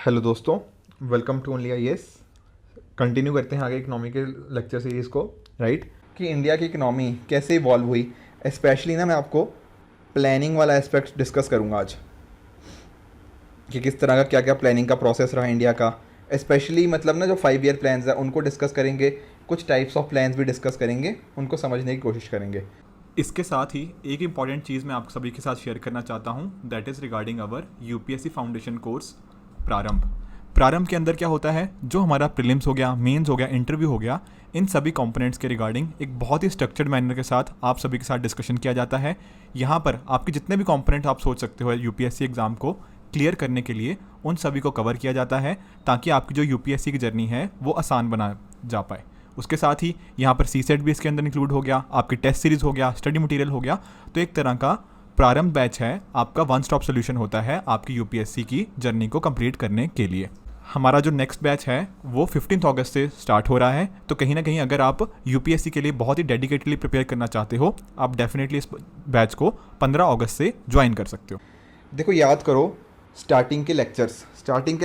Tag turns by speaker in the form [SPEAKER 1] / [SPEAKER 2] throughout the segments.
[SPEAKER 1] Hello दोस्तों, welcome to only IAS. Continue करते हैं आगे इकोनॉमी के लेक्चर सीरीज़ को। राइट, कि इंडिया की इकोनॉमी कैसे इवॉल्व हुई। स्पेशली ना मैं आपको प्लानिंग वाला एस्पेक्ट डिस्कस करूंगा आज, कि किस तरह का क्या क्या प्लानिंग का प्रोसेस रहा इंडिया का। स्पेशली मतलब ना जो 5 ईयर प्लान्स हैं उनको डिस्कस करेंगे, कुछ टाइप्स ऑफ प्लान्स भी डिस्कस करेंगे, उनको समझने की कोशिश करेंगे।
[SPEAKER 2] इसके साथ ही एक इम्पॉर्टेंट चीज़ मैं आप सभी के साथ शेयर करना चाहता हूँ, that is regarding our UPSC foundation course प्रारंभ। प्रारंभ के अंदर क्या होता है, जो हमारा प्रीलिम्स हो गया, मेंस हो गया, इंटरव्यू हो गया, इन सभी कंपोनेंट्स के रिगार्डिंग एक बहुत ही स्ट्रक्चर्ड मैनर के साथ आप सभी के साथ डिस्कशन किया जाता है। यहाँ पर आपके जितने भी कंपोनेंट आप सोच सकते हो यूपीएससी एग्ज़ाम को क्लियर करने के लिए, उन सभी को कवर किया जाता है, ताकि आपकी जो यूपीएससी की जर्नी है वो आसान बना जा पाए। उसके साथ ही यहाँ पर सी सेट भी इसके अंदर इंक्लूड हो गया, आपकी टेस्ट सीरीज़ हो गया, स्टडी मटेरियल हो गया। तो एक तरह का प्रारंभ बैच है, आपका वन स्टॉप सोल्यूशन होता है आपकी यूपीएससी की जर्नी को कंप्लीट करने के लिए। हमारा जो नेक्स्ट बैच है वो 15 अगस्त से स्टार्ट हो रहा है। तो कहीं ना कहीं अगर आप यूपीएससी के लिए बहुत ही डेडिकेटली प्रिपेयर करना चाहते हो, आप डेफिनेटली इस बैच को 15 अगस्त से ज्वाइन कर सकते हो।
[SPEAKER 1] देखो, याद करो स्टार्टिंग के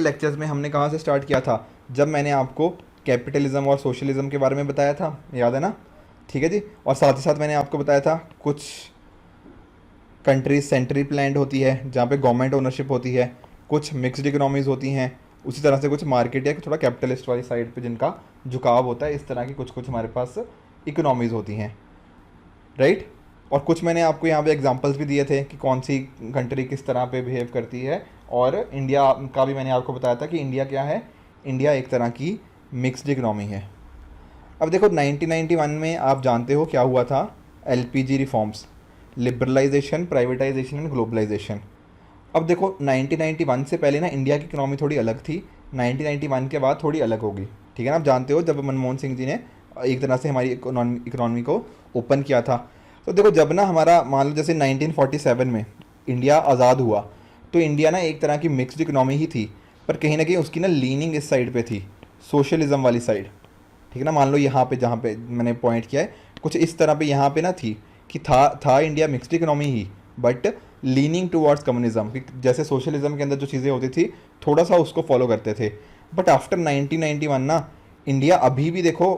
[SPEAKER 1] लेक्चर्स में हमने कहाँ से स्टार्ट किया था, जब मैंने आपको कैपिटलिज्म और सोशलिज्म के बारे में बताया था, याद है ना। ठीक है जी। और साथ ही साथ मैंने आपको बताया था कुछ कंट्रीज सेंट्रली प्लान्ड होती है जहाँ पे गवर्नमेंट ओनरशिप होती है, कुछ मिक्स्ड इकोनॉमीज़ होती हैं, उसी तरह से कुछ मार्केट या थोड़ा कैपिटलिस्ट वाली साइड पे जिनका झुकाव होता है, इस तरह की कुछ कुछ हमारे पास इकोनॉमीज़ होती हैं। राइट। और कुछ मैंने आपको यहाँ पे एग्जांपल्स भी दिए थे कि कौन सी कंट्री किस तरह पे बिहेव करती है। और इंडिया का भी मैंने आपको बताया था कि इंडिया क्या है, इंडिया एक तरह की मिक्स्ड इकनॉमी है। अब देखो 1991 में आप जानते हो क्या हुआ था, LPG reforms, liberalisation, privatisation and globalisation. अब देखो 1991 से पहले ना इंडिया की इकनॉमी थोड़ी अलग थी, 1991 के बाद थोड़ी अलग होगी। ठीक है ना। आप जानते हो जब मनमोहन सिंह जी ने एक तरह से हमारी इकनॉमी को ओपन किया था। तो देखो जब ना हमारा मान लो जैसे 1947 में इंडिया आज़ाद हुआ, तो इंडिया ना एक तरह की मिक्स्ड इकनॉमी ही थी, पर कहीं ना कहीं उसकी ना लीनिंग इस साइड पे थी, सोशलिज्म वाली साइड। ठीक है ना। मान लो यहाँ पे जहाँ पे मैंने पॉइंट किया है कुछ इस तरह पे यहाँ पे ना थी कि था India mixed economy he, but leaning towards communism. जैसे सोशलिज्म के अंदर जो चीज़ें होती थी थोड़ा सा उसको फॉलो करते थे। बट आफ्टर 1991 ना इंडिया अभी भी देखो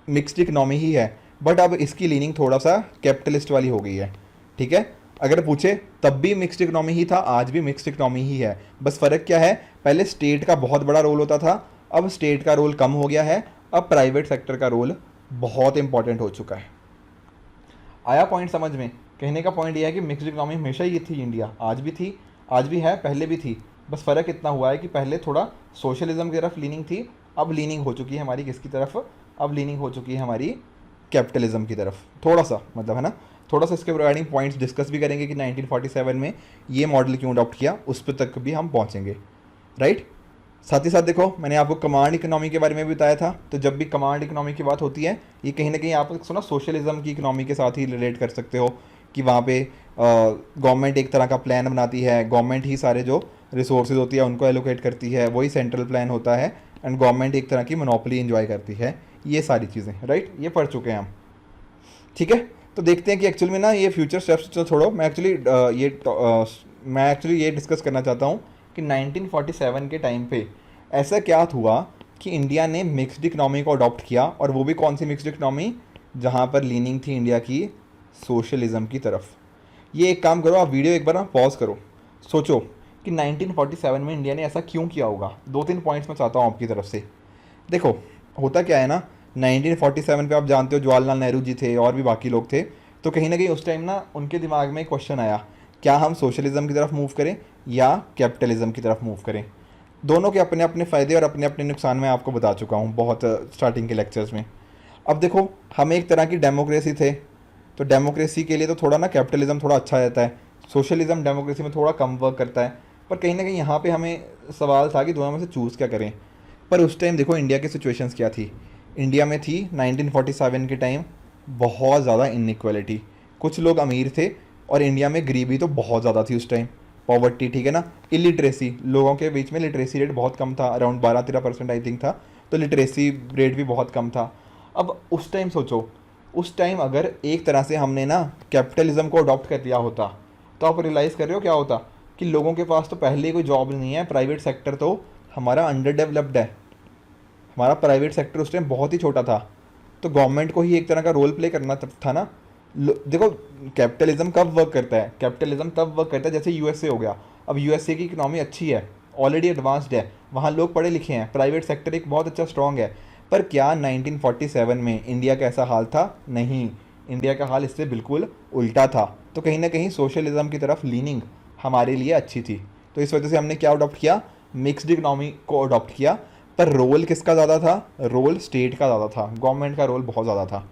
[SPEAKER 1] मिक्स्ड इकनॉमी ही है, बट अब इसकी लीनिंग थोड़ा सा कैपिटलिस्ट वाली हो गई है। ठीक है। अगर पूछे तब भी मिक्स्ड इकनॉमी ही था, आज भी मिक्स्ड इकनॉमी ही है। बस फ़र्क क्या है, पहले स्टेट का बहुत बड़ा रोल होता था, अब स्टेट का रोल कम हो गया है, अब प्राइवेट सेक्टर का रोल बहुत इंपॉर्टेंट हो चुका है। आया पॉइंट समझ में। कहने का पॉइंट यह है कि मिक्स्ड इकनॉमी हमेशा ही थी, इंडिया आज भी थी, आज भी है, पहले भी थी। बस फ़र्क इतना हुआ है कि पहले थोड़ा सोशलिज्म की तरफ लीनिंग थी, अब लीनिंग हो चुकी है हमारी किसकी तरफ, अब लीनिंग हो चुकी है हमारी कैपिटलिज्म की तरफ। थोड़ा सा मतलब है ना, थोड़ा सा इसके रिगार्डिंग पॉइंट्स डिस्कस भी करेंगे कि 1947 में ये मॉडल क्यों अडॉप्ट किया, उस पर तक भी हम पहुँचेंगे। राइट। साथ ही साथ देखो मैंने आपको कमांड इकोनॉमी के बारे में भी बताया था। तो जब भी कमांड इकोनॉमी की बात होती है, ये कहीं ना कहीं आप सुना सोशलिज्म की इकोनॉमी के साथ ही रिलेट कर सकते हो, कि वहाँ पे गवर्नमेंट एक तरह का प्लान बनाती है, गवर्नमेंट ही सारे जो रिसोर्सेज होती है उनको एलोकेट करती है, वही सेंट्रल प्लान होता है, एंड गवर्नमेंट एक तरह की मोनोपोली इंजॉय करती है, ये सारी चीज़ें। राइट, ये पढ़ चुके हैं हम। ठीक है। तो देखते हैं कि एक्चुअल में ना ये फ्यूचर स्टेप्स तो छोड़ो, मैं एक्चुअली ये डिस्कस करना चाहता हूँ कि 1947 के टाइम पे ऐसा क्या हुआ कि इंडिया ने मिक्स्ड इकनॉमी को अडॉप्ट किया, और वो भी कौन सी मिक्स्ड इकनॉमी, जहाँ पर लीनिंग थी इंडिया की सोशलिज्म की तरफ। ये एक काम करो, आप वीडियो एक बार ना पॉज करो, सोचो कि 1947 में इंडिया ने ऐसा क्यों किया होगा। 2-3 पॉइंट्स मैं चाहता हूँ आपकी तरफ से। देखो होता क्या है ना, 1947 पे आप जानते हो जवाहरलाल नेहरू जी थे और भी बाकी लोग थे। तो कहीं ना कहीं उस टाइम ना उनके दिमाग में एक क्वेश्चन आया, क्या हम सोशलिज्म की तरफ मूव करें या कैपिटलिज्म की तरफ मूव करें। दोनों के अपने अपने फ़ायदे और अपने अपने नुकसान मैं आपको बता चुका हूँ बहुत स्टार्टिंग के लेक्चर्स में। अब देखो हम एक तरह की डेमोक्रेसी थे, तो डेमोक्रेसी के लिए तो थोड़ा ना कैपिटलिज्म थोड़ा अच्छा रहता है, सोशलिज्म डेमोक्रेसी में थोड़ा कम वर्क करता है। पर कहीं ना कहीं यहाँ पे हमें सवाल था कि दोनों में से चूज़ क्या करें। पर उस टाइम देखो इंडिया की सिचुएशंस क्या थी। इंडिया में थी 1947 के टाइम बहुत ज़्यादा इनइक्वालिटी, कुछ लोग अमीर थे और इंडिया में गरीबी तो बहुत ज़्यादा थी उस टाइम, पॉवर्टी। ठीक है ना। इलिटरेसी, लोगों के बीच में लिटरेसी रेट बहुत कम था, अराउंड 12-13% आई थिंक था, तो लिटरेसी रेट भी बहुत कम था। अब उस टाइम सोचो, उस टाइम अगर एक तरह से हमने ना कैपिटलिज्म को अडॉप्ट कर लिया होता, तो आप रियलाइज़ कर रहे हो क्या होता कि लोगों के पास तो पहले ही कोई जॉब नहीं है, प्राइवेट सेक्टर तो हमारा अंडर डेवलप्ड है, हमारा प्राइवेट सेक्टर उस टाइम बहुत ही छोटा था। तो गवर्नमेंट को ही एक तरह का रोल प्ले करना था ना। देखो कैपिटलिज्म कब वर्क करता है, कैपिटलिज्म तब वर्क करता है जैसे यूएसए हो गया। अब यूएसए की इकोनॉमी अच्छी है, ऑलरेडी एडवांस्ड है, वहाँ लोग पढ़े लिखे हैं, प्राइवेट सेक्टर एक बहुत अच्छा स्ट्रॉन्ग है। पर क्या 1947 में इंडिया का ऐसा हाल था? नहीं, इंडिया का हाल इससे बिल्कुल उल्टा था। तो कहीं ना कहीं सोशलिज्म की तरफ लीनिंग हमारे लिए अच्छी थी। तो इस वजह से हमने क्या अडॉप्ट किया? मिक्स्ड इकोनॉमी को अडॉप्ट किया। पर रोल किसका ज़्यादा था? रोल स्टेट का ज़्यादा था, गवर्नमेंट का रोल बहुत ज़्यादा था,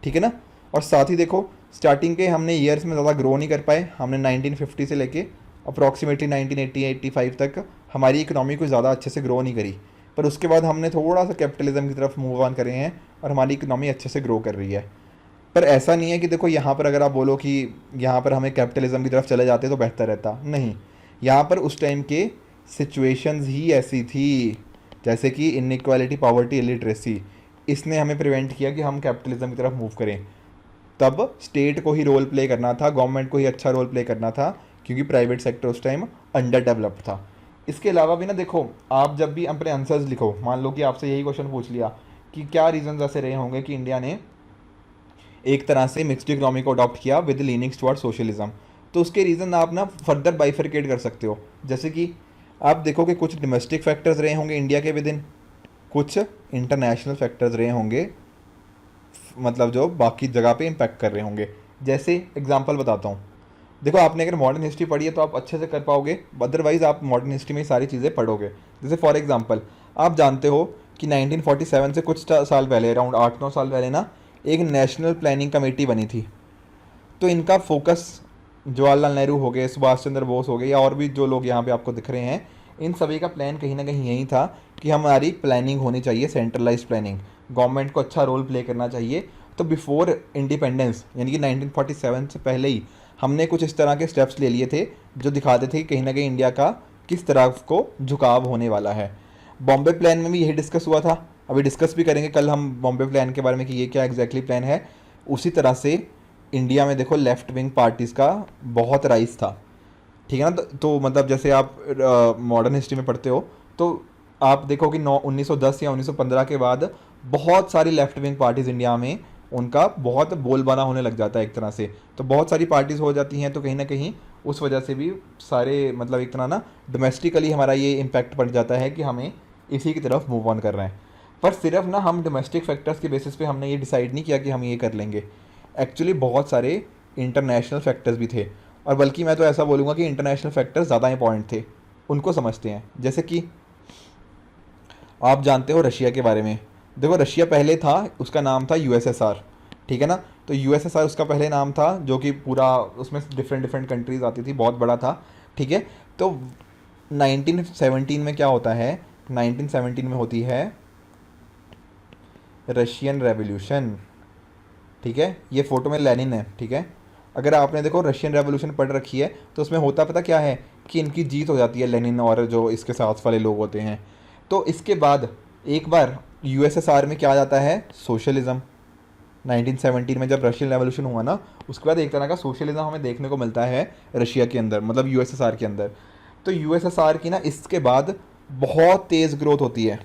[SPEAKER 1] ठीक है ना। और साथ ही देखो स्टार्टिंग के हमने ईयर्स में ज़्यादा ग्रो नहीं कर पाए। हमने 1950 से लेके अप्रॉक्सीमेटली 1980-85 तक हमारी इकोनॉमी को ज़्यादा अच्छे से ग्रो नहीं करी। पर उसके बाद हमने थोड़ा सा कैपिटलिज्म की तरफ मूव ऑन करे हैं और हमारी इकोनॉमी अच्छे से ग्रो कर रही है। पर ऐसा नहीं है कि देखो यहाँ पर अगर आप बोलो कि यहाँ पर हमें कैपिटलिज्म की तरफ चले जाते तो बेहतर रहता, नहीं। यहाँ पर उस टाइम के सिचुएशंस ही ऐसी थी, जैसे कि इनइक्वालिटी, पॉवर्टी, इलिटरेसी, इसने हमें प्रिवेंट किया कि हम कैपिटलिज्म की तरफ मूव करें। तब स्टेट को ही रोल प्ले करना था, गवर्नमेंट को ही अच्छा रोल प्ले करना था, क्योंकि प्राइवेट सेक्टर उस टाइम अंडर डेवलप्ड था। इसके अलावा भी ना देखो, आप जब भी अपने आंसर्स लिखो, मान लो कि आपसे यही क्वेश्चन पूछ लिया कि क्या रीजंस ऐसे रहे होंगे कि इंडिया ने एक तरह से मिक्स्ड इकोनॉमी को अडॉप्ट किया विद लीनिंग्स टुवर्ड सोशलिज्म, तो उसके रीज़न आप ना फर्दर बाइफरकेट कर सकते हो। जैसे कि आप देखो कि कुछ डोमेस्टिक फैक्टर्स रहे होंगे इंडिया के विद इन, कुछ इंटरनेशनल फैक्टर्स रहे होंगे, मतलब जो बाकी जगह पे इम्पैक्ट कर रहे होंगे। जैसे एग्जांपल बताता हूँ, देखो आपने अगर मॉडर्न हिस्ट्री पढ़ी है तो आप अच्छे से कर पाओगे, अदरवाइज आप मॉडर्न हिस्ट्री में सारी चीज़ें पढ़ोगे। जैसे फॉर एग्जांपल आप जानते हो कि 1947 से कुछ साल पहले, अराउंड 8-9 साल पहले ना, एक नेशनल प्लानिंग कमेटी बनी थी। तो इनका फोकस जवाहरलाल नेहरू हो गए, सुभाष चंद्र बोस हो गए, या और भी जो लोग यहाँ पे आपको दिख रहे हैं, इन सभी का प्लान कहीं ना कहीं यही था कि हमारी प्लानिंग होनी चाहिए, सेंट्रलाइज प्लानिंग, गवर्नमेंट को अच्छा रोल प्ले करना चाहिए। तो बिफोर इंडिपेंडेंस यानी कि 1947 से पहले ही हमने कुछ इस तरह के स्टेप्स ले लिए थे जो दिखाते थे कि कहीं ना कहीं इंडिया का किस तरफ को झुकाव होने वाला है। बॉम्बे प्लान में भी यही डिस्कस हुआ था, अभी डिस्कस भी करेंगे कल हम बॉम्बे प्लान के बारे में कि ये क्या एग्जैक्टली प्लान है। उसी तरह से इंडिया में देखो लेफ्ट विंग पार्टीज़ का बहुत राइज था, ठीक है ना। तो मतलब जैसे आप मॉडर्न हिस्ट्री में पढ़ते हो तो आप देखो कि 1910 या 1915 के बाद बहुत सारी लेफ्ट विंग पार्टीज़ इंडिया में उनका बहुत बोलबाला होने लग जाता है एक तरह से। तो बहुत सारी पार्टीज़ हो जाती हैं, तो कहीं ना कहीं उस वजह से भी सारे मतलब एक तरह ना डोमेस्टिकली हमारा ये इम्पैक्ट पड़ जाता है कि हमें इसी की तरफ मूव ऑन कर रहे हैं। पर सिर्फ ना हम डोमेस्टिक फैक्टर्स के बेसिस पे हमने ये डिसाइड नहीं किया कि हम ये कर लेंगे। एक्चुअली बहुत सारे इंटरनेशनल फैक्टर्स भी थे, और बल्कि मैं तो ऐसा बोलूँगा कि इंटरनेशनल फैक्टर्स ज़्यादा इंपॉर्टेंट थे, उनको समझते हैं। जैसे कि आप जानते हो रशिया के बारे में, देखो रशिया पहले था, उसका नाम था यूएसएसआर, ठीक है ना। तो यूएसएसआर उसका पहले नाम था, जो कि पूरा उसमें डिफरेंट डिफरेंट कंट्रीज आती थी, बहुत बड़ा था, ठीक है। तो 1917 में क्या होता है, 1917 में होती है रशियन रेवोल्यूशन, ठीक है। ये फ़ोटो में लेनिन है, ठीक है। अगर आपने देखो रशियन रेवोल्यूशन पढ़ रखी है तो उसमें होता पता क्या है कि इनकी जीत हो जाती है, लेनिन और जो इसके साथ वाले लोग होते हैं। तो इसके बाद एक बार यूएसएसआर में क्या आ जाता है, सोशलिज्म। 1917 में जब रशियन रेवोल्यूशन हुआ ना, उसके बाद एक तरह का सोशलिज्म हमें देखने को मिलता है रशिया के अंदर, मतलब यूएसएसआर के अंदर। तो यूएसएसआर की ना इसके बाद बहुत तेज़ ग्रोथ होती है,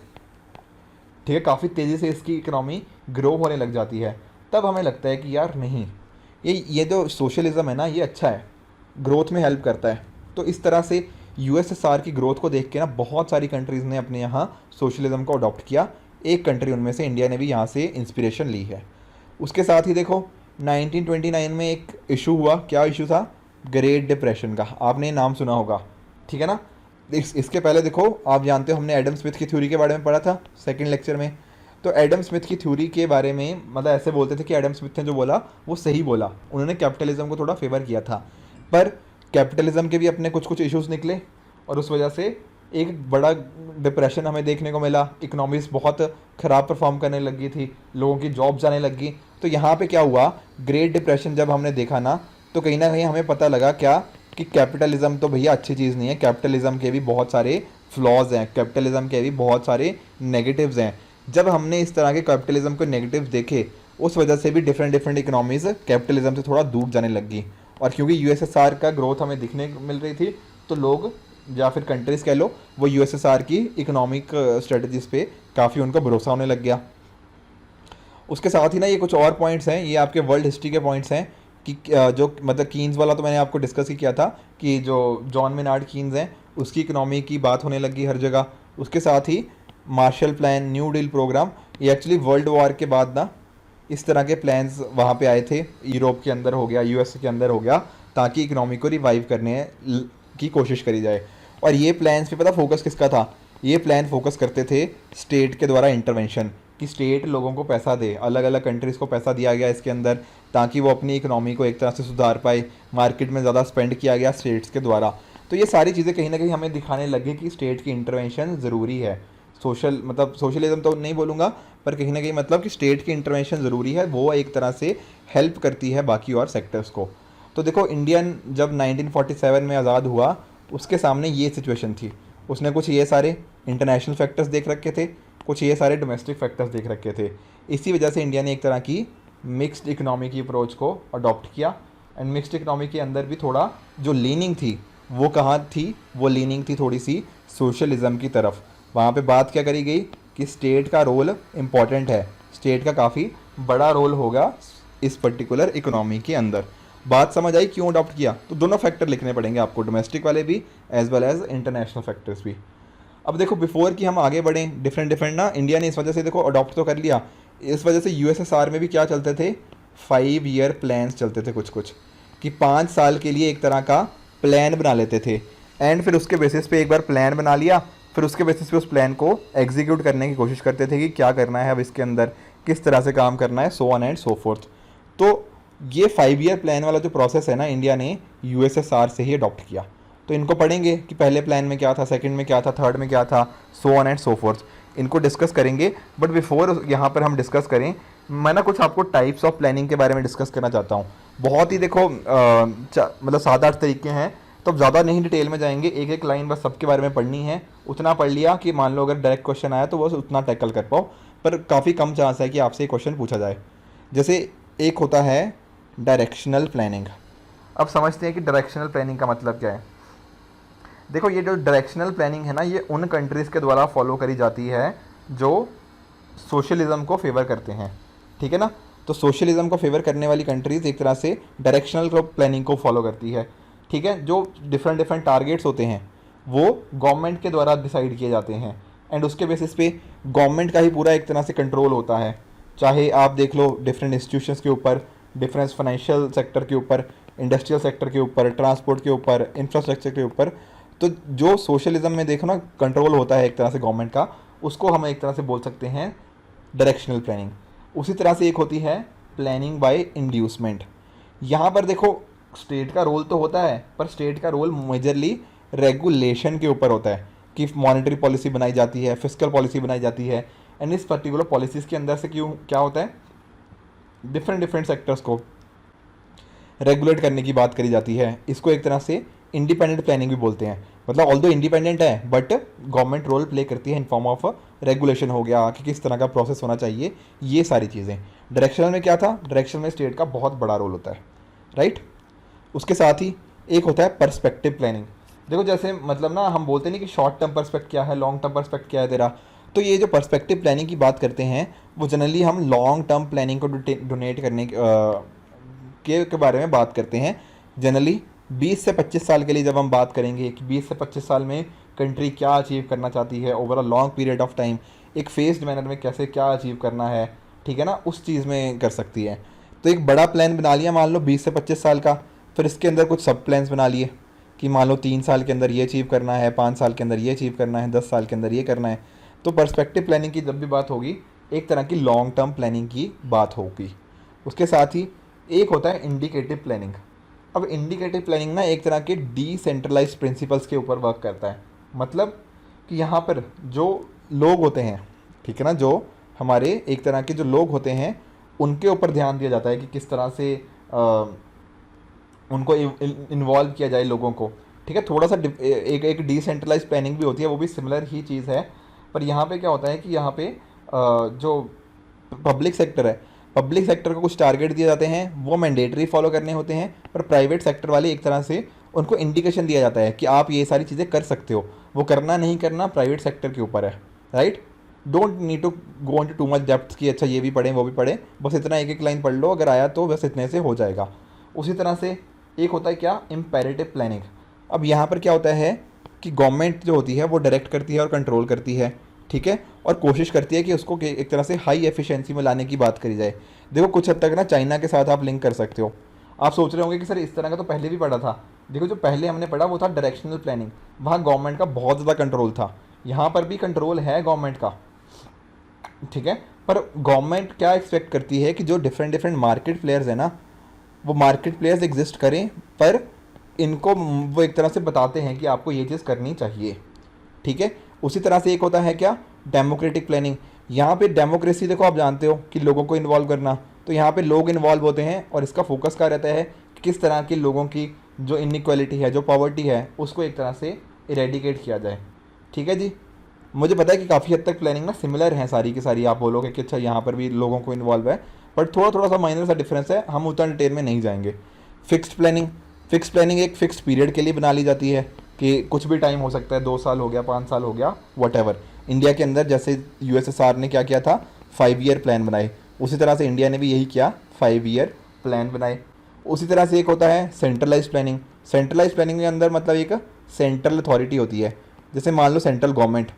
[SPEAKER 1] ठीक है, काफ़ी तेज़ी से इसकी इकोनॉमी ग्रो होने लग जाती है। तब हमें लगता है कि यार नहीं, ये जो सोशलिज्म है ना, ये अच्छा है, ग्रोथ में हेल्प करता है। तो इस तरह से यूएसएसआर की ग्रोथ को देख के ना बहुत सारी कंट्रीज़ ने अपने यहाँ सोशलिज्म को अडॉप्ट किया। एक कंट्री उनमें से इंडिया ने भी यहाँ से इंस्पिरेशन ली है। उसके साथ ही देखो 1929 में एक इशू हुआ, क्या इशू था, ग्रेट डिप्रेशन का, आपने नाम सुना होगा, ठीक है ना। इसके पहले देखो आप जानते हो हमने एडम स्मिथ की थ्योरी के बारे में पढ़ा था सेकंड लेक्चर में। तो एडम स्मिथ की थ्योरी के बारे में मतलब ऐसे बोलते थे कि एडम स्मिथ ने जो बोला वो सही बोला, उन्होंने कैपिटलिज्म को थोड़ा फेवर किया था। पर कैपिटलिज्म के भी अपने कुछ कुछ इश्यूज निकले और उस वजह से एक बड़ा डिप्रेशन हमें देखने को मिला, इकोनॉमीज बहुत ख़राब परफॉर्म करने लगी थी, लोगों की जॉब जाने लगी। तो यहाँ पे क्या हुआ, ग्रेट डिप्रेशन जब हमने देखा ना, तो कहीं ना कहीं हमें पता लगा क्या कि कैपिटलिज्म तो भैया अच्छी चीज़ नहीं है, कैपिटलिज्म के भी बहुत सारे फ्लॉज हैं, कैपिटलिज्म के भी बहुत सारे नेगेटिव्स हैं। जब हमने इस तरह के कैपिटलिज्म के नेगेटिव्स देखे, उस वजह से भी डिफरेंट डिफरेंट इकोनॉमीज़ कैपिटलिज्म से थोड़ा दूर जाने लगी। और क्योंकि यूएसएसआर का ग्रोथ हमें दिखने को मिल रही थी, तो लोग या फिर कंट्रीज़ कह लो, वो यूएसएसआर की इकोनॉमिक स्ट्रेटजीज़ पे काफ़ी उनका भरोसा होने लग गया। उसके साथ ही ना ये कुछ और पॉइंट्स हैं, ये आपके वर्ल्ड हिस्ट्री के पॉइंट्स हैं कि जो मतलब कीन्स वाला तो मैंने आपको डिस्कस ही किया था कि जो जॉन मेनार्ड कीन्स हैं उसकी इकोनॉमी की बात होने लगी हर जगह। उसके साथ ही Marshall plan, new deal program, ये एक्चुअली वर्ल्ड वॉर के बाद ना इस तरह के प्लान्स वहाँ पे आए थे, यूरोप के अंदर हो गया, यूएस के अंदर हो गया, ताकि इकोनॉमी को रिवाइव करने की कोशिश करी जाए। और ये प्लान्स पे पता फोकस किसका था? ये प्लान फोकस करते थे स्टेट के द्वारा इंटरवेंशन, कि स्टेट लोगों को पैसा दे, अलग अलग कंट्रीज़ को पैसा दिया गया इसके अंदर, ताकि वो अपनी इकोनॉमी को एक तरह से सुधार पाए। मार्केट में ज़्यादा स्पेंड किया गया स्टेट्स के द्वारा। तो ये सारी चीज़ें कहीं ना कहीं हमें दिखाने लगे कि स्टेट की इंटरवेंशन ज़रूरी है। सोशल मतलब सोशलिज्म तो नहीं बोलूँगा, पर कहीं ना कहीं मतलब कि स्टेट की इंटरवेंशन ज़रूरी है, वो एक तरह से हेल्प करती है बाकी और सेक्टर्स को। तो देखो इंडियन जब 1947 में आज़ाद हुआ, उसके सामने ये सिचुएशन थी। उसने कुछ ये सारे इंटरनेशनल फैक्टर्स देख रखे थे, कुछ ये सारे डोमेस्टिक फैक्टर्स देख रखे थे। इसी वजह से इंडिया ने एक तरह की मिक्स्ड इकोनॉमी की अप्रोच को अडॉप्ट किया। एंड मिक्स्ड इकोनॉमी के अंदर भी थोड़ा जो लीनिंग थी वो कहाँ थी? वो लीनिंग थी थोड़ी सी सोशलिज्म की तरफ। वहाँ पे बात क्या करी गई कि स्टेट का रोल इम्पॉर्टेंट है, स्टेट का काफ़ी बड़ा रोल होगा इस पर्टिकुलर इकोनॉमी के अंदर। बात समझ आई क्यों अडॉप्ट किया? तो दोनों फैक्टर लिखने पड़ेंगे आपको, डोमेस्टिक वाले भी as well as international factors भी। अब देखो बिफोर कि हम आगे बढ़ें, डिफरेंट ना इंडिया ने इस वजह से देखो अडॉप्ट तो कर लिया। इस वजह से यूएसएसआर में भी क्या चलते थे? 5 ईयर प्लान्स चलते थे कुछ कुछ, कि 5 साल के लिए एक तरह का प्लान बना लेते थे। एंड फिर उसके बेसिस पे एक बार प्लान बना लिया, फिर उसके बेसिस पे उस प्लान को एग्जीक्यूट करने की कोशिश करते थे कि क्या करना है अब इसके अंदर, किस तरह से काम करना है, so on and so fourth. तो ये 5 ईयर प्लान वाला जो प्रोसेस है ना, इंडिया ने यूएसएसआर से ही अडॉप्ट किया। तो इनको पढ़ेंगे कि पहले प्लान में क्या था, सेकंड में क्या था, थर्ड में क्या था, so on and so fourth. इनको डिस्कस करेंगे। बट बिफोर यहाँ पर हम डिस्कस करें, मैं ना कुछ आपको टाइप्स ऑफ प्लानिंग के बारे में डिस्कस करना चाहता हूँ। बहुत ही देखो मतलब 7-8 तरीके हैं, तो ज़्यादा नहीं डिटेल में जाएंगे, एक एक लाइन बस सबके बारे में पढ़नी है। उतना पढ़ लिया कि मान लो अगर डायरेक्ट क्वेश्चन आया तो बस उतना टैकल कर पाओ, पर काफ़ी कम चांस है कि आपसे क्वेश्चन पूछा जाए। जैसे एक होता है डायरेक्शनल प्लानिंग। अब समझते हैं कि डायरेक्शनल प्लानिंग का मतलब क्या है। देखो ये जो डायरेक्शनल प्लानिंग है ना, ये उन कंट्रीज़ के द्वारा फॉलो करी जाती है जो सोशलिज्म को फेवर करते हैं, ठीक है ना। तो सोशलिज्म को फेवर करने वाली कंट्रीज़ एक तरह से डायरेक्शनल प्लानिंग को फॉलो करती है, ठीक है। जो डिफरेंट टारगेट्स होते हैं वो गवर्नमेंट के द्वारा डिसाइड किए जाते हैं, एंड उसके बेसिस पे गवर्नमेंट का ही पूरा एक तरह से कंट्रोल होता है। चाहे आप देख लो डिफरेंट इंस्टीट्यूशंस के ऊपर, डिफरेंट फाइनेंशियल सेक्टर के ऊपर, इंडस्ट्रियल सेक्टर के ऊपर, ट्रांसपोर्ट के ऊपर, इंफ्रास्ट्रक्चर के ऊपर। तो जो सोशलिज्म में देखो ना कंट्रोल होता है एक तरह से गवर्नमेंट का, उसको हम एक तरह से बोल सकते हैं डायरेक्शनल प्लानिंग। उसी तरह से एक होती है प्लानिंग बाय इंड्यूसमेंट। यहाँ पर देखो स्टेट का रोल तो होता है, पर स्टेट का रोल मेजरली रेगुलेशन के ऊपर होता है कि मॉनेटरी पॉलिसी बनाई जाती है, फिस्कल पॉलिसी बनाई जाती है। एंड इस पर्टिकुलर पॉलिसीज़ के अंदर से क्यों क्या होता है, डिफरेंट सेक्टर्स को रेगुलेट करने की बात करी जाती है। इसको एक तरह से इंडिपेंडेंट प्लानिंग भी बोलते हैं। मतलब ऑल्दो इंडिपेंडेंट है बट गवर्नमेंट रोल प्ले करती है इन फॉर्म ऑफ रेगुलेशन हो गया कि किस तरह का प्रोसेस होना चाहिए, ये सारी चीज़ें। डायरेक्शनल में क्या था? डायरेक्शनल में स्टेट का बहुत बड़ा रोल होता है, राइट। उसके साथ ही एक होता है पर्सपेक्टिव प्लानिंग। देखो जैसे मतलब ना हम बोलते नहीं कि शॉर्ट टर्म पर्सपेक्ट क्या है, लॉन्ग टर्म पर्सपेक्ट क्या है तेरा। तो ये जो पर्सपेक्टिव प्लानिंग की बात करते हैं वो जनरली हम लॉन्ग टर्म प्लानिंग को डोनेट करने के बारे में बात करते हैं। जनरली 20 से 25 साल के लिए जब हम बात करेंगे कि 20 से 25 साल में कंट्री क्या अचीव करना चाहती है over a long period of time, एक फेस्ड मैनर में कैसे क्या अचीव करना है, ठीक है ना, उस चीज़ में कर सकती है। तो एक बड़ा प्लान बना लिया मान लो 20 से 25 साल का, फिर इसके अंदर कुछ सब प्लान्स बना लिए कि मान लो 3 साल के अंदर ये अचीव करना है, 5 साल के अंदर ये अचीव करना है, 10 साल के अंदर ये करना है। तो पर्सपेक्टिव प्लानिंग की जब भी बात होगी एक तरह की लॉन्ग टर्म प्लानिंग की बात होगी। उसके साथ ही एक होता है इंडिकेटिव प्लानिंग। अब इंडिकेटिव प्लानिंग ना एक तरह के डिसेंट्रलाइज्ड प्रिंसिपल्स के ऊपर वर्क करता है। मतलब कि यहाँ पर जो लोग होते हैं, ठीक है ना, जो हमारे एक तरह के जो लोग होते हैं उनके ऊपर ध्यान दिया जाता है कि किस तरह से उनको इन्वॉल्व किया जाए लोगों को, ठीक है। थोड़ा सा एक डिसेंट्रलाइज्ड प्लानिंग भी होती है, वो भी सिमिलर ही चीज़ है। पर यहाँ पे क्या होता है कि यहाँ पे जो पब्लिक सेक्टर है, पब्लिक सेक्टर को कुछ टारगेट दिए जाते हैं, वो मैंडेटरी फॉलो करने होते हैं, पर प्राइवेट सेक्टर वाले एक तरह से उनको इंडिकेशन दिया जाता है कि आप ये सारी चीज़ें कर सकते हो। वो करना नहीं करना प्राइवेट सेक्टर के ऊपर है, right. Don't need to go into too much depth कि अच्छा ये भी पढ़ें वो भी पढ़ें, बस इतना एक एक लाइन पढ़ लो, अगर आया तो बस इतने से हो जाएगा। उसी तरह से एक होता है क्या, इम्पेरेटिव प्लानिंग। अब यहाँ पर क्या होता है कि गवर्नमेंट जो होती है वो डायरेक्ट करती है और कंट्रोल करती है, ठीक है, और कोशिश करती है कि उसको एक तरह से हाई एफिशिएंसी में लाने की बात करी जाए। देखो कुछ हद तक ना चाइना के साथ आप लिंक कर सकते हो। आप सोच रहे होंगे कि सर इस तरह का तो पहले भी पढ़ा था। देखो जो पहले हमने पढ़ा वो था डायरेक्शनल प्लानिंग, वहाँ गवर्नमेंट का बहुत ज़्यादा कंट्रोल था। यहाँ पर भी कंट्रोल है गवर्नमेंट का, ठीक है, पर गवर्नमेंट क्या एक्सपेक्ट करती है कि जो डिफरेंट डिफरेंट मार्केट प्लेयर्स हैं ना, वो मार्केट प्लेयर्स एग्जिस्ट करें, पर इनको वो एक तरह से बताते हैं कि आपको ये चीज़ करनी चाहिए, ठीक है। उसी तरह से एक होता है क्या, डेमोक्रेटिक प्लानिंग। यहाँ पे डेमोक्रेसी देखो आप जानते हो कि लोगों को इन्वॉल्व करना, तो यहाँ पे लोग इन्वॉल्व होते हैं और इसका फोकस क्या रहता है कि किस तरह के लोगों की जो इनइक्वालिटी है, जो पॉवर्टी है, उसको एक तरह से इरेडिकेट किया जाए, ठीक है जी। मुझे पता है कि काफ़ी हद तक प्लानिंग ना सिमिलर है सारी की सारी, आप बोलोगे कि अच्छा यहाँ पर भी लोगों को इन्वॉल्व है, बट थोड़ा थोड़ा सा माइनर सा डिफरेंस है, हम उतना डिटेल में नहीं जाएंगे। फिक्स्ड प्लानिंग, फिक्स्ड प्लानिंग एक फिक्स्ड पीरियड के लिए बना ली जाती है कि कुछ भी टाइम हो सकता है, 2 साल हो गया, 5 साल हो गया, वट। इंडिया के अंदर जैसे यूएसएसआर ने क्या किया था, 5 ईयर प्लान बनाए, उसी तरह से इंडिया ने भी यही किया, 5 ईयर प्लान बनाए। उसी तरह से एक होता है सेंट्रलाइज प्लानिंग। सेंट्रलाइज प्लानिंग के अंदर मतलब एक सेंट्रल अथॉरिटी होती है, जैसे मान लो सेंट्रल गवर्नमेंट,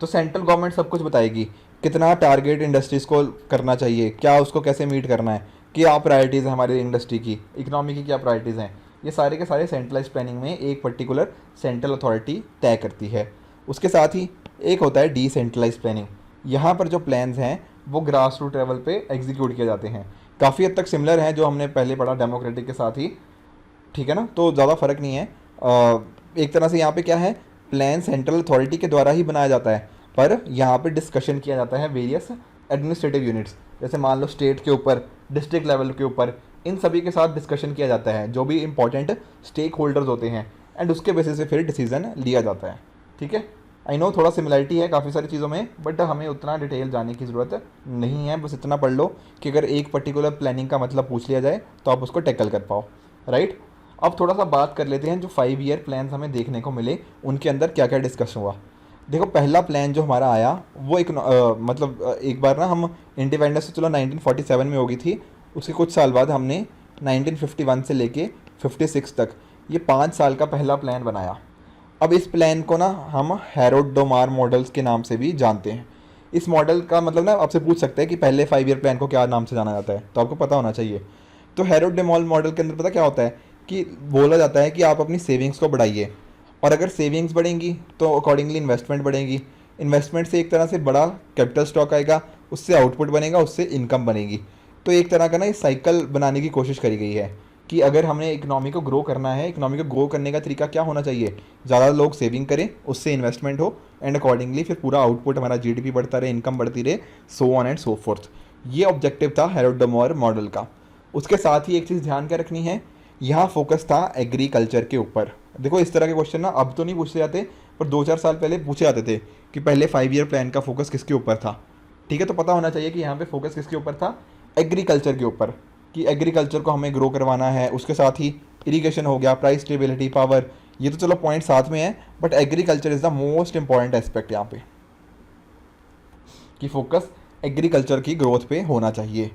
[SPEAKER 1] तो सेंट्रल गवर्नमेंट सब कुछ बताएगी, कितना टारगेट इंडस्ट्रीज़ को करना चाहिए, क्या उसको कैसे मीट करना है, क्या प्रायोरिटीज़ है हमारी इंडस्ट्री की, इकोनॉमी की क्या प्रायोरिटीज़ हैं, ये सारे के सारे सेंट्रलाइज प्लानिंग में एक पर्टिकुलर सेंट्रल अथॉरिटी तय करती है। उसके साथ ही एक होता है डिसेंट्रलाइज प्लानिंग। यहाँ पर जो प्लान्स हैं वो ग्रास रूट लेवल पे एग्जीक्यूट किए जाते हैं, काफ़ी हद तक सिमिलर हैं जो हमने पहले पढ़ा डेमोक्रेटिक के साथ ही, ठीक है ना, तो ज़्यादा फर्क नहीं है। एक तरह से यहाँ पे क्या है, प्लान सेंट्रल अथॉरिटी के द्वारा ही बनाया जाता है, पर यहाँ पे डिस्कशन किया जाता है वेरियस एडमिनिस्ट्रेटिव यूनिट्स, जैसे मान लो स्टेट के ऊपर, डिस्ट्रिक्ट लेवल के ऊपर, इन सभी के साथ डिस्कशन किया जाता है, जो भी इंपॉर्टेंट स्टेक होल्डर्स होते हैं, एंड उसके बेसिस पे फिर डिसीजन लिया जाता है, ठीक है। आई नो थोड़ा सिमिलरिटी है काफ़ी सारी चीज़ों में, बट हमें उतना डिटेल जाने की ज़रूरत नहीं है, बस इतना पढ़ लो कि अगर एक पर्टिकुलर प्लानिंग का मतलब पूछ लिया जाए तो आप उसको टैकल कर पाओ, राइट। अब थोड़ा सा बात कर लेते हैं जो 5 ईयर प्लान्स हमें देखने को मिले, उनके अंदर क्या क्या डिस्कशन हुआ। देखो पहला प्लान जो हमारा आया वो एक एक बार ना हम इंडिपेंडेंस तो चलो 1947 में हो गई थी, उसके कुछ साल बाद हमने 1951 से लेके 56 तक ये 5 साल का पहला प्लान बनाया। अब इस प्लान को ना हम हेरोड-डोमार मॉडल्स के नाम से भी जानते हैं। इस मॉडल का मतलब ना आपसे पूछ सकते हैं कि पहले 5 ईयर प्लान को क्या नाम से जाना जाता है, तो आपको पता होना चाहिए। तो हेरोड-डोमार मॉडल के अंदर पता क्या होता है कि बोला जाता है कि आप अपनी सेविंग्स को बढ़ाइए, और अगर सेविंग्स बढ़ेंगी तो अकॉर्डिंगली इन्वेस्टमेंट बढ़ेगी, इन्वेस्टमेंट से एक तरह से बड़ा कैपिटल स्टॉक आएगा, उससे आउटपुट बनेगा, उससे इनकम बनेगी। तो एक तरह का ना ये साइकिल बनाने की कोशिश करी गई है कि अगर हमने इकोनॉमी को ग्रो करना है, इकोनॉमी को ग्रो करने का तरीका क्या होना चाहिए, ज़्यादा लोग सेविंग करें, उससे इन्वेस्टमेंट हो, एंड अकॉर्डिंगली फिर पूरा आउटपुट हमारा जीडीपी बढ़ता रहे, इनकम बढ़ती रहे, so on and so fourth. ये ऑब्जेक्टिव था हेरोड-डोमार मॉडल का। उसके साथ ही एक चीज़ ध्यान क्या रखनी है, यहाँ फोकस था एग्रीकल्चर के ऊपर। देखो इस तरह के क्वेश्चन ना अब तो नहीं पूछे जाते, पर 2-4 साल पहले पूछे जाते थे कि पहले 5 ईयर प्लान का फोकस किसके ऊपर था, ठीक है। तो पता होना चाहिए कि यहाँ पे फोकस किसके ऊपर था, एग्रीकल्चर के ऊपर, कि एग्रीकल्चर को हमें ग्रो करवाना है। उसके साथ ही इरिगेशन हो गया, प्राइस स्टेबिलिटी, पावर, ये तो चलो पॉइंट साथ में है, but agriculture is the most important aspect यहाँ पे, कि फोकस एग्रीकल्चर की ग्रोथ पे होना चाहिए।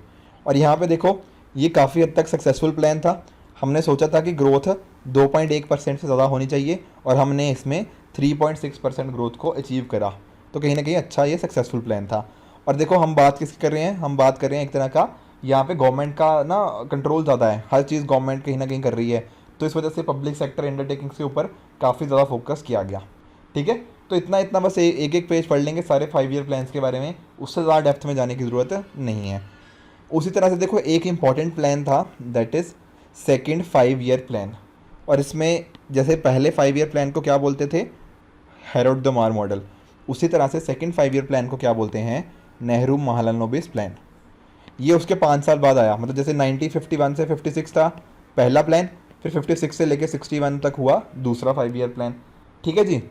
[SPEAKER 1] और यहाँ पे देखो ये काफ़ी हद तक सक्सेसफुल प्लान था। हमने सोचा था कि ग्रोथ 2.1% से ज़्यादा होनी चाहिए, और हमने इसमें 3.6% ग्रोथ को अचीव करा, तो कहीं ना कहीं अच्छा ये सक्सेसफुल प्लान था। और देखो हम बात किसकी कर रहे हैं, हम बात कर रहे हैं एक तरह का, यहाँ पे गवर्नमेंट का ना कंट्रोल ज़्यादा है, हर चीज़ गवर्नमेंट कहीं ना कहीं कर रही है, तो इस वजह से पब्लिक सेक्टर अंडरटेकिंग्स के ऊपर काफ़ी ज़्यादा फोकस किया गया, ठीक है। तो इतना इतना बस एक एक पेज पढ़ लेंगे सारे 5 ईयर प्लान्स के बारे में, उससे ज़्यादा डेप्थ में जाने की ज़रूरत नहीं है। उसी तरह से देखो एक इंपॉर्टेंट प्लान था, that is second 5 year plan, और इसमें जैसे पहले 5 ईयर प्लान को क्या बोलते थे, हेरोड-डोमार मॉडल, उसी तरह से सेकेंड 5 ईयर प्लान को क्या बोलते हैं, नेहरू महालनोबिस प्लान। ये उसके 5 साल बाद आया, मतलब जैसे 1951 से 56 था पहला प्लान, फिर 56 से लेके 61 तक हुआ दूसरा 5 ईयर प्लान, ठीक है जी।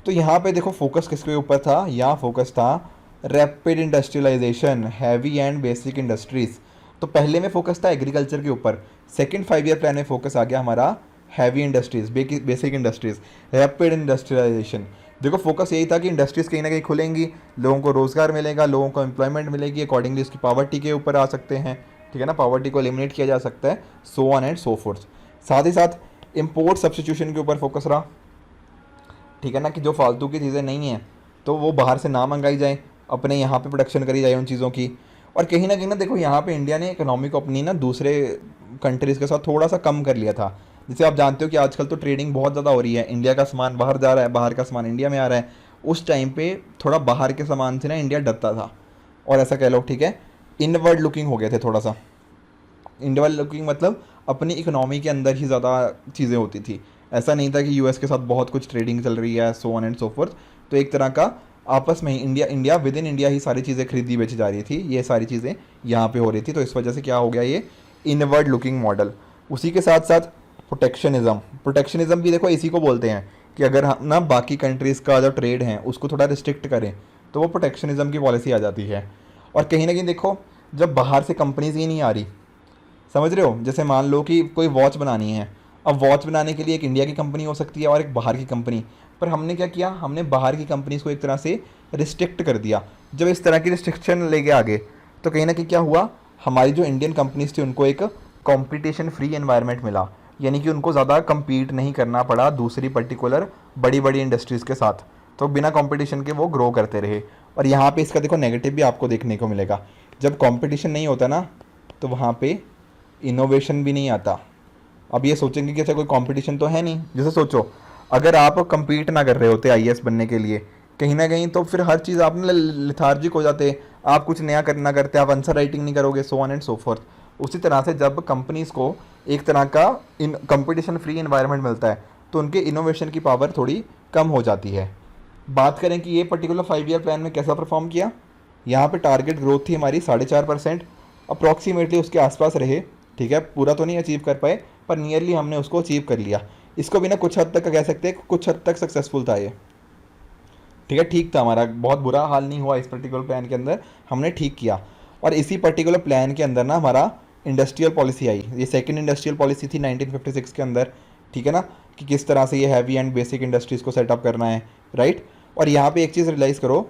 [SPEAKER 1] तो यहाँ पे देखो फोकस किसके ऊपर था, यहाँ फोकस था rapid industrialisation, heavy and basic industries. तो पहले में फोकस था एग्रीकल्चर के ऊपर, सेकंड 5 ईयर प्लान में फोकस आ गया हमारा heavy industries, basic industries, rapid industrialisation. देखो फोकस यही था कि इंडस्ट्रीज़ कहीं ना कहीं खुलेंगी, लोगों को रोज़गार मिलेगा, लोगों को एम्प्लॉयमेंट मिलेगी, अकॉर्डिंगली उसकी पावर्टी के ऊपर आ सकते हैं, ठीक है ना, पावर्टी को एलिमिनेट किया जा सकता है, so on and so fourth. साथ ही साथ इम्पोर्ट सब्सटीट्यूशन के ऊपर फोकस रहा, ठीक है ना, कि जो फालतू की चीज़ें नहीं हैं तो वो बाहर से ना मंगाई जाए, अपने यहाँ पे प्रोडक्शन करी जाए उन चीज़ों की। और कहीं ना देखो यहाँ पे इंडिया ने इकोनॉमी को अपनी ना दूसरे कंट्रीज़ के साथ थोड़ा सा कम कर लिया था। जैसे आप जानते हो कि आजकल तो ट्रेडिंग बहुत ज़्यादा हो रही है, इंडिया का सामान बाहर जा रहा है, बाहर का सामान इंडिया में आ रहा है। उस टाइम पे थोड़ा बाहर के सामान से ना इंडिया डरता था, और ऐसा कह लो, ठीक है, इनवर्ड लुकिंग हो गए थे थोड़ा सा। इनवर्ड लुकिंग मतलब अपनी इकोनॉमी के अंदर ही ज़्यादा चीज़ें होती थी, ऐसा नहीं था कि यूएस के साथ बहुत कुछ ट्रेडिंग चल रही है, so on and so fourth. तो एक तरह का आपस में ही इंडिया विद इन इंडिया ही सारी चीज़ें खरीदी बेची जा रही थी, ये सारी चीज़ें यहाँ पे हो रही थी। तो इस वजह से क्या हो गया, ये इनवर्ड लुकिंग मॉडल। उसी के साथ साथ प्रोटेक्शनिज्म भी देखो इसी को बोलते हैं, कि अगर हम ना बाकी कंट्रीज़ का जो ट्रेड है उसको थोड़ा रिस्ट्रिक्ट करें तो वो प्रोटेक्शनिज्म की पॉलिसी आ जाती है। और कहीं ना कहीं देखो, जब बाहर से कंपनीज ही नहीं आ रही, समझ रहे हो, जैसे मान लो कि कोई वॉच बनानी है, अब वॉच बनाने के लिए एक इंडिया की कंपनी हो सकती है और एक बाहर की कंपनी, पर हमने क्या किया, हमने बाहर की कंपनीज़ को एक तरह से रिस्ट्रिक्ट कर दिया। जब इस तरह की रिस्ट्रिक्शन लेके आगे तो कहीं ना कहीं क्या हुआ, हमारी जो इंडियन कंपनीज थी उनको एक कंपटीशन फ्री एनवायरनमेंट मिला, यानी कि उनको ज़्यादा compete नहीं करना पड़ा दूसरी पर्टिकुलर बड़ी बड़ी इंडस्ट्रीज़ के साथ, तो बिना कंपटीशन के वो ग्रो करते रहे। और यहाँ पे इसका देखो नेगेटिव भी आपको देखने को मिलेगा, जब कंपटीशन नहीं होता ना तो वहाँ पे इनोवेशन भी नहीं आता। अब ये सोचेंगे कि अच्छा कोई कंपटीशन तो है नहीं, जैसे सोचो अगर आप compete ना कर रहे होते आईएएस बनने के लिए कहीं ना कहीं, तो फिर हर चीज़ आप ना लिथार्जिक हो जाते, आप कुछ नया करना करते, आप आंसर राइटिंग नहीं करोगे, so on and so fourth. उसी तरह से जब कंपनीज़ को एक तरह का इन कंपटीशन फ्री एनवायरनमेंट मिलता है तो उनके इनोवेशन की पावर थोड़ी कम हो जाती है। बात करें कि ये पर्टिकुलर 5 ईयर प्लान में कैसा परफॉर्म किया, यहाँ पे टारगेट ग्रोथ थी हमारी 4.5%, अप्रॉक्सीमेटली उसके आसपास रहे, ठीक है, पूरा तो नहीं अचीव कर पाए पर नियरली हमने उसको अचीव कर लिया। इसको भी ना कुछ हद तक कह सकते हैं, कुछ हद तक सक्सेसफुल था ये, ठीक है, ठीक था हमारा, बहुत बुरा हाल नहीं हुआ इस पर्टिकुलर प्लान के अंदर, हमने ठीक किया। और इसी पर्टिकुलर प्लान के अंदर ना हमारा इंडस्ट्रियल पॉलिसी आई, ये सेकंड इंडस्ट्रियल पॉलिसी थी 1956 के अंदर, ठीक है ना, कि किस तरह से ये हैवी एंड बेसिक इंडस्ट्रीज़ को सेटअप करना है, राइट। और यहाँ पे एक चीज़ रियलाइज़ करो,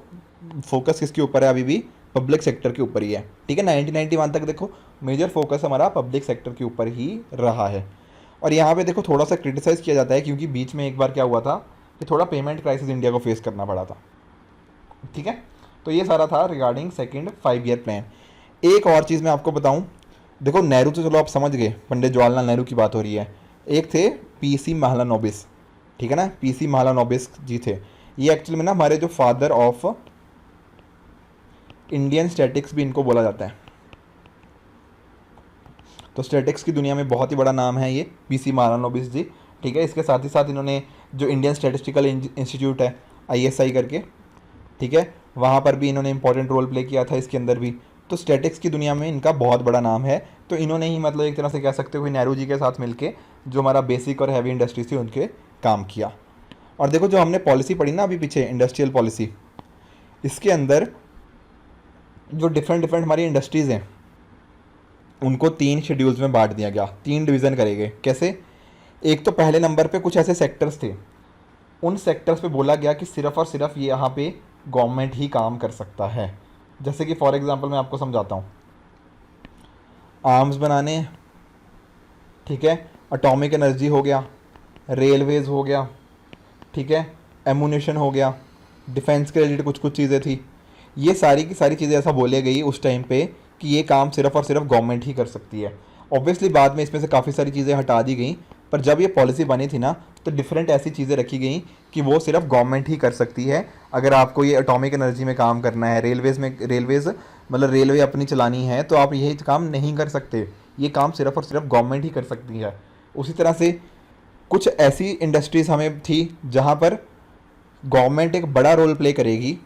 [SPEAKER 1] फोकस किसके ऊपर है अभी भी, पब्लिक सेक्टर के ऊपर ही है, ठीक है। 1991 तक देखो मेजर फोकस हमारा पब्लिक सेक्टर के ऊपर ही रहा है। और यहाँ पे देखो थोड़ा सा क्रिटिसाइज़ किया जाता है क्योंकि बीच में एक बार क्या हुआ था कि थोड़ा पेमेंट क्राइसिस इंडिया को फेस करना पड़ा था, ठीक है। तो ये सारा था रिगार्डिंग सेकंड 5 ईयर प्लान। एक और चीज़ मैं आपको बताऊं, देखो नेहरू तो चलो आप समझ गए, पंडित जवाहरलाल नेहरू की बात हो रही है, एक थे पीसी महालानोबिस, ठीक है ना, पीसी महालानोबिस जी थे, ये एक्चुअली में ना हमारे जो फादर ऑफ इंडियन स्टैटिक्स भी इनको बोला जाता है। तो स्टैटिक्स की दुनिया में बहुत ही बड़ा नाम है ये पीसी महालानोबिस जी, ठीक है। इसके साथ ही साथ इन्होंने जो इंडियन स्टैटिस्टिकल इंस्टीट्यूट है आईएसआई करके, ठीक है, वहाँ पर भी इन्होंने इंपॉर्टेंट रोल प्ले किया था, इसके अंदर भी। तो स्टैटिक्स की दुनिया में इनका बहुत बड़ा नाम है, तो इन्होंने ही मतलब एक तरह से कह सकते हो कि नेहरू जी के साथ मिलके जो हमारा बेसिक और हैवी इंडस्ट्री थी उनके काम किया। और देखो जो हमने पॉलिसी पढ़ी ना अभी पीछे, इंडस्ट्रियल पॉलिसी, इसके अंदर जो डिफरेंट हमारी इंडस्ट्रीज़ हैं उनको 3 शेड्यूल्स में बांट दिया गया, 3 डिवीज़न करेंगे। कैसे, एक तो पहले नंबर पे कुछ ऐसे सेक्टर्स थे, उन सेक्टर्स पे बोला गया कि सिर्फ़ और सिर्फ ये यहाँ पे गवर्नमेंट ही काम कर सकता है। जैसे कि फॉर एग्जांपल मैं आपको समझाता हूँ, आर्म्स बनाने, ठीक है, एटॉमिक एनर्जी हो गया, रेलवेज़ हो गया, ठीक है, एमुनेशन हो गया, डिफेंस के रिलेटेड कुछ कुछ चीज़ें थी, ये सारी की सारी चीज़ें ऐसा बोले गई उस टाइम पे कि ये काम सिर्फ़ और सिर्फ गवर्नमेंट ही कर सकती है। ऑब्वियसली बाद में इसमें से काफ़ी सारी चीज़ें हटा दी गई, पर जब ये पॉलिसी बनी थी ना तो डिफरेंट ऐसी चीज़ें रखी गई कि वो सिर्फ गवर्नमेंट ही कर सकती है। अगर आपको ये एटॉमिक एनर्जी में काम करना है, रेलवेज़ मतलब रेलवे अपनी चलानी है, तो आप यही काम नहीं कर सकते, ये काम सिर्फ और सिर्फ गवर्नमेंट ही कर सकती है। उसी तरह से कुछ ऐसी इंडस्ट्रीज़ हमें थी जहाँ पर गवर्नमेंट एक बड़ा रोल प्ले करेगी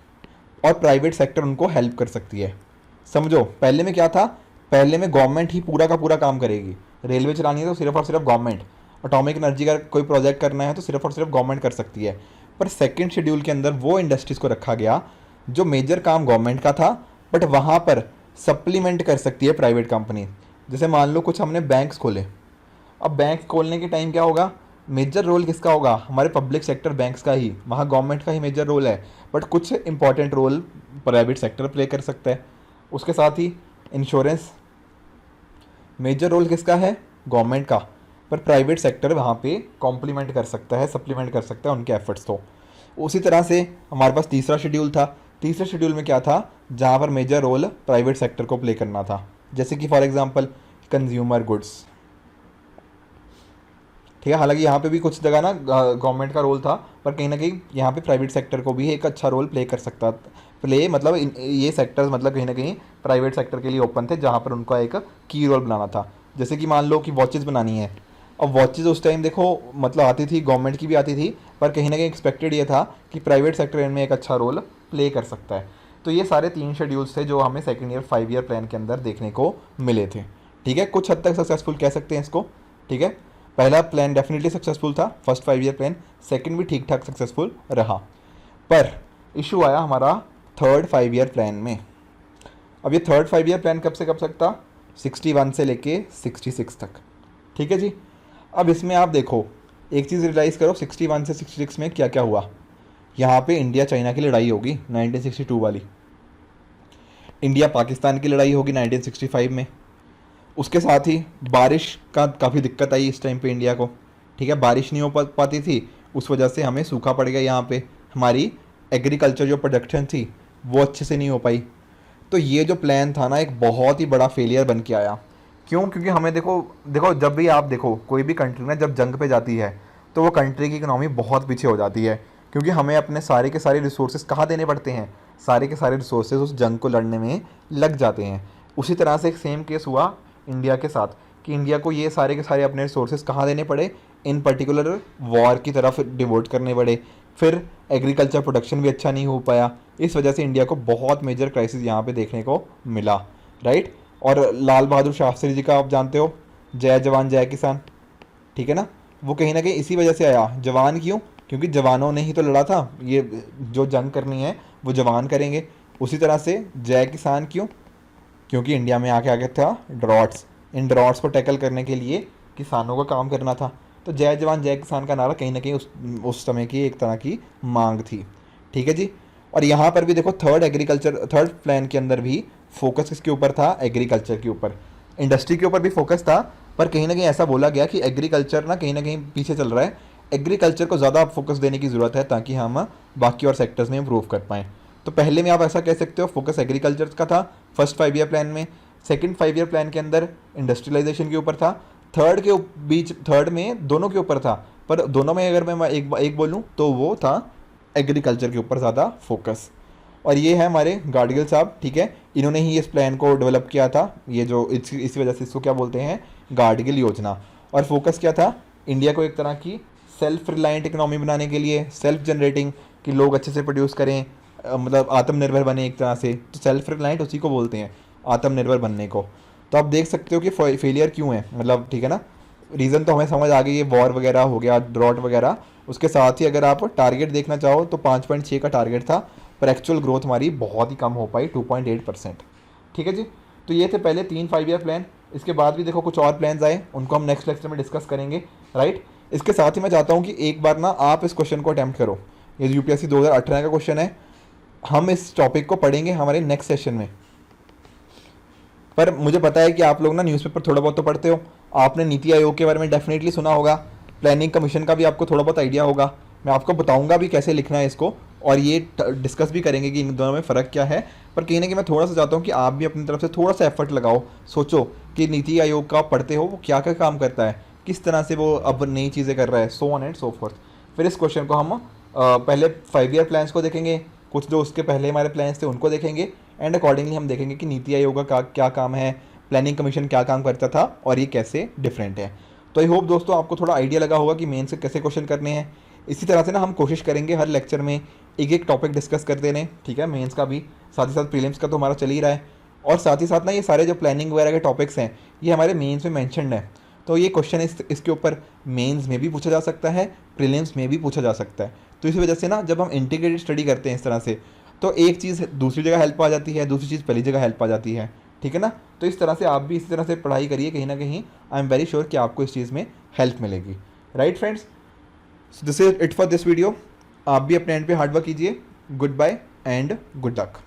[SPEAKER 1] और प्राइवेट सेक्टर उनको हेल्प कर सकती है। समझो पहले में क्या था, पहले में गवर्नमेंट ही पूरा का पूरा काम करेगी, रेलवे चलानी है तो सिर्फ और सिर्फ गवर्नमेंट, एटॉमिक एनर्जी का कोई प्रोजेक्ट करना है तो सिर्फ और सिर्फ गवर्नमेंट कर सकती है। पर सेकंड शेड्यूल के अंदर वो इंडस्ट्रीज़ को रखा गया जो मेजर काम गवर्नमेंट का था, बट वहाँ पर सप्लीमेंट कर सकती है प्राइवेट कंपनी। जैसे मान लो कुछ हमने बैंक्स खोले, अब बैंक खोलने के टाइम क्या होगा, मेजर रोल किसका होगा? हमारे पब्लिक सेक्टर बैंक्स का ही, वहाँ गवर्नमेंट का ही मेजर रोल है, बट कुछ important role private sector play कर सकता है। उसके साथ ही इंश्योरेंस, मेजर रोल किसका है? गवर्नमेंट का, पर प्राइवेट सेक्टर वहाँ पे कॉम्प्लीमेंट कर सकता है, सप्लीमेंट कर सकता है उनके एफर्ट्स को। उसी तरह से हमारे पास तीसरा शेड्यूल था। तीसरे शेड्यूल में क्या था? जहाँ पर मेजर रोल प्राइवेट सेक्टर को प्ले करना था, जैसे कि फॉर एग्जांपल कंज्यूमर गुड्स, ठीक है। हालांकि यहाँ पे भी कुछ जगह ना गवर्नमेंट का रोल था, पर कहीं ना कहीं यहाँ पे प्राइवेट सेक्टर को भी एक अच्छा रोल प्ले कर सकता, प्ले मतलब ये सेक्टर्स मतलब कहीं ना कहीं प्राइवेट सेक्टर के लिए ओपन थे, जहाँ पर उनका एक की रोल बनाना था। जैसे कि मान लो कि वॉचेज़ बनानी है, अब वॉचेज़ उस टाइम देखो मतलब आती थी, गवर्नमेंट की भी आती थी, पर कहीं ना कहीं एक्सपेक्टेड ये था कि प्राइवेट सेक्टर इनमें एक अच्छा रोल प्ले कर सकता है। तो ये सारे 3 शेड्यूल्स थे जो हमें सेकेंड ईयर 5 ईयर प्लान के अंदर देखने को मिले थे, ठीक है। कुछ हद तक सक्सेसफुल कह सकते हैं इसको, ठीक है। पहला प्लान डेफिनेटली सक्सेसफुल था, फर्स्ट 5 ईयर प्लान, सेकंड भी ठीक ठाक सक्सेसफुल रहा, पर इशू आया हमारा थर्ड 5 ईयर प्लान में। अब ये थर्ड 5 ईयर प्लान कब से कब तक था? 61 से लेके 66 तक, ठीक है जी। अब इसमें आप देखो, एक चीज़ रियलाइज़ करो, 61 से 66 में क्या क्या हुआ। यहाँ पे इंडिया चाइना की लड़ाई होगी 1962 वाली, इंडिया पाकिस्तान की लड़ाई होगी 1965 में। उसके साथ ही बारिश का काफ़ी दिक्कत आई इस टाइम पे इंडिया को, ठीक है। बारिश नहीं हो पाती थी, उस वजह से हमें सूखा पड़ गया यहाँ पे, हमारी एग्रीकल्चर जो प्रोडक्शन थी वो अच्छे से नहीं हो पाई। तो ये जो प्लान था ना, एक बहुत ही बड़ा फेलियर बन के आया। क्यों? क्योंकि हमें देखो देखो जब भी आप देखो कोई भी कंट्री ना जब जंग पे जाती है तो वो कंट्री की इकोनॉमी बहुत पीछे हो जाती है, क्योंकि हमें अपने सारे के सारे रिसोर्सेज कहाँ देने पड़ते हैं? सारे के सारे रिसोर्सेज उस जंग को लड़ने में लग जाते हैं। उसी तरह से एक सेम केस हुआ इंडिया के साथ, कि इंडिया को ये सारे के सारे अपने रिसोर्सेज कहाँ देने पड़े? इन पर्टिकुलर वॉर की तरफ डिवोट करने पड़े। फिर एग्रीकल्चर प्रोडक्शन भी अच्छा नहीं हो पाया, इस वजह से इंडिया को बहुत मेजर क्राइसिस यहाँ पे देखने को मिला, राइट। और लाल बहादुर शास्त्री जी का आप जानते हो, जय जवान जय किसान, ठीक है ना, वो कहीं ना कहीं इसी वजह से आया। जवान क्यों? क्योंकि जवानों ने ही तो लड़ा था, ये जो जंग करनी है वो जवान करेंगे। उसी तरह से जय किसान क्यों? क्योंकि इंडिया में आके आगे था ड्रॉट्स, इन ड्रॉट्स को टैकल करने के लिए किसानों का काम करना था। तो जय जवान जय किसान का नारा कहीं ना कहीं उस समय की एक तरह की मांग थी, ठीक है जी। और यहाँ पर भी देखो थर्ड प्लान के अंदर भी फोकस किसके ऊपर था? एग्रीकल्चर के ऊपर। इंडस्ट्री के ऊपर भी फोकस था, पर कहीं ना कहीं ऐसा बोला गया कि एग्रीकल्चर ना कहीं पीछे चल रहा है, एग्रीकल्चर को ज़्यादा फोकस देने की ज़रूरत है ताकि हम बाकी और सेक्टर्स में इम्प्रूव कर पाएँ। तो पहले में आप ऐसा कह सकते हो फोकस एग्रीकल्चर का था फर्स्ट 5 ईयर प्लान में, सेकंड 5 ईयर प्लान के अंदर इंडस्ट्रियलाइजेशन के ऊपर था, थर्ड में दोनों के ऊपर था, पर दोनों में अगर मैं एक बोलूँ तो वो था एग्रीकल्चर के ऊपर ज़्यादा फोकस। और ये है हमारे गाडगिल साहब, ठीक है, इन्होंने ही इस प्लान को डेवलप किया था, ये जो इसी वजह से इसको क्या बोलते हैं? गाडगिल योजना। और फोकस क्या था? इंडिया को एक तरह की सेल्फ रिलायंट इकोनॉमी बनाने के लिए, सेल्फ जनरेटिंग, कि लोग अच्छे से प्रोड्यूस करें, मतलब आत्मनिर्भर बने एक तरह से। तो सेल्फ रिलायंट उसी को बोलते हैं, आत्मनिर्भर बनने को। तो आप देख सकते हो कि फेलियर क्यों है, मतलब ठीक है ना, रीज़न तो हमें समझ आ गई, ये वॉर वगैरह हो गया, ड्रॉट वगैरह। उसके साथ ही अगर आप टारगेट देखना चाहो तो 5.6 का टारगेट था, पर एक्चुअल ग्रोथ हमारी बहुत ही कम हो पाई, 2.8%, ठीक है जी। तो ये थे पहले 3 5 ईयर प्लान। इसके बाद भी देखो कुछ और प्लान्स आए, उनको हम नेक्स्ट लेक्चर में डिस्कस करेंगे, राइट। इसके साथ ही मैं चाहता हूँ कि एक बार ना आप इस क्वेश्चन को अटैम्प्ट करो, ये यूपीएससी 2018 का क्वेश्चन है, हम इस टॉपिक को पढ़ेंगे हमारे नेक्स्ट सेशन में। पर मुझे पता है कि आप लोग ना न्यूज़पेपर थोड़ा बहुत तो पढ़ते हो, आपने नीति आयोग के बारे में डेफिनेटली सुना होगा, प्लानिंग कमीशन का भी आपको थोड़ा बहुत आइडिया होगा। मैं आपको बताऊंगा भी कैसे लिखना है इसको, और ये डिस्कस भी करेंगे कि इन दोनों में फ़र्क क्या है। पर कहीं ना कहीं मैं थोड़ा सा चाहता हूँ कि आप भी अपनी तरफ से थोड़ा सा एफर्ट लगाओ, सोचो कि नीति आयोग का आप पढ़ते हो वो क्या क्या काम करता है, किस तरह से वो अब नई चीज़ें कर रहा है, so on and so fourth. फिर इस क्वेश्चन को हम पहले 5 ईयर प्लान्स को देखेंगे, कुछ जो उसके पहले हमारे प्लान्स थे उनको देखेंगे, एंड अकॉर्डिंगली हम देखेंगे कि नीति आयोग का क्या काम है, प्लानिंग कमीशन क्या काम करता था, और ये कैसे डिफरेंट है। तो आई होप दोस्तों आपको थोड़ा आइडिया लगा होगा कि मेन से कैसे क्वेश्चन करने हैं। इसी तरह से ना हम कोशिश करेंगे हर लेक्चर में एक एक टॉपिक डिस्कस करते रहें, ठीक है, मेंस का भी, साथ ही साथ प्रीलिम्स का तो हमारा चल ही रहा है, और साथ ही साथ ना ये सारे जो प्लानिंग वगैरह के टॉपिक्स हैं ये हमारे मेंस में मैंशनड है। तो ये क्वेश्चन इसके ऊपर मेंस में भी पूछा जा सकता है, प्रीलिम्स में भी पूछा जा सकता है। तो इसी वजह से ना जब हम इंटीग्रेटेड स्टडी करते हैं इस तरह से, तो एक चीज़ दूसरी जगह हेल्प आ जाती है, दूसरी चीज़ पहली जगह हेल्प आ जाती है, ठीक है ना। तो इस तरह से आप भी इसी तरह से पढ़ाई करिए, कहीं ना कहीं आई एम वेरी श्योर कि आपको इस चीज़ में हेल्प मिलेगी, right friends. This is it for this video. आप भी अपने एंड पे हार्ड वर्क कीजिए। Good bye and good luck.